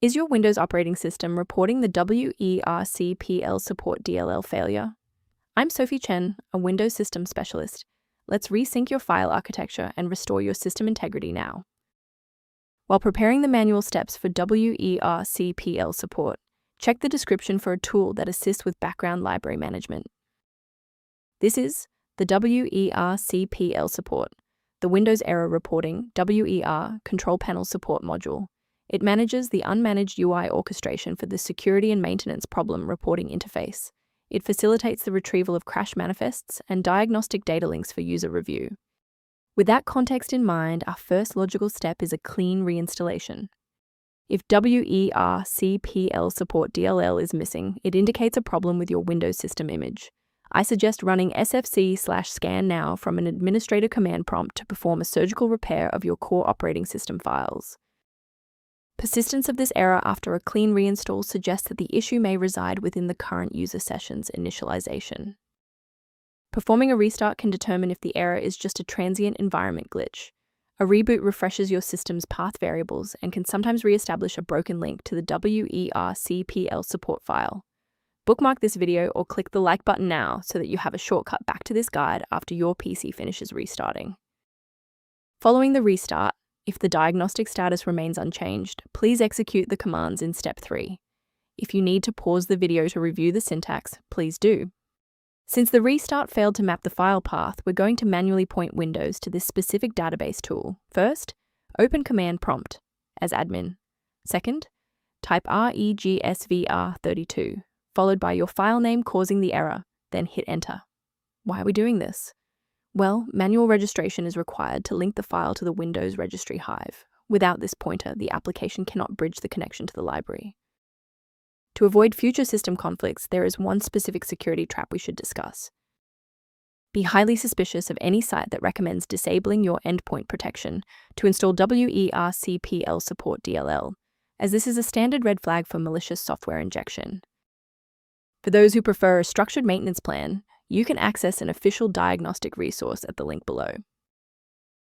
Is your Windows operating system reporting the Wercpsupport.dll failure? I'm Sophie Chen, a Windows system specialist. Let's resync your file architecture and restore your system integrity now. While preparing the manual steps for Wercpl support, check the description for a tool that assists with background library management. This is the Wercpl support, the Windows Error Reporting WER Control Panel Support module. It manages the unmanaged UI orchestration for the security and maintenance problem reporting interface. It facilitates the retrieval of crash manifests and diagnostic data links for user review. With that context in mind, our first logical step is a clean reinstallation. If Wercpsupport.dll is missing, it indicates a problem with your Windows system image. I suggest running sfc/scan now from an administrator command prompt to perform a surgical repair of your core operating system files. Persistence of this error after a clean reinstall suggests that the issue may reside within the current user session's initialization. Performing a restart can determine if the error is just a transient environment glitch. A reboot refreshes your system's path variables and can sometimes re-establish a broken link to the Wercpl support file. Bookmark this video or click the like button now so that you have a shortcut back to this guide after your PC finishes restarting. Following the restart, if the diagnostic status remains unchanged, please execute the commands in step 3. If you need to pause the video to review the syntax, please do. Since the restart failed to map the file path, we're going to manually point Windows to this specific database tool. First, open command prompt as admin. Second, type regsvr32, followed by your file name causing the error, then hit enter. Why are we doing this? Well, manual registration is required to link the file to the Windows registry hive. Without this pointer, the application cannot bridge the connection to the library. To avoid future system conflicts, there is one specific security trap we should discuss. Be highly suspicious of any site that recommends disabling your endpoint protection to install Wercpsupport.dll, as this is a standard red flag for malicious software injection. For those who prefer a structured maintenance plan, you can access an official diagnostic resource at the link below.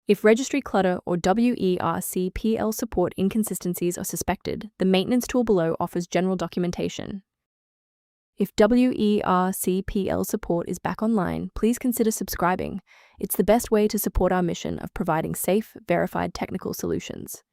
If registry clutter or Wercpl support inconsistencies are suspected, the maintenance tool below offers general documentation. If Wercpl support is back online, please consider subscribing. It's the best way to support our mission of providing safe, verified technical solutions.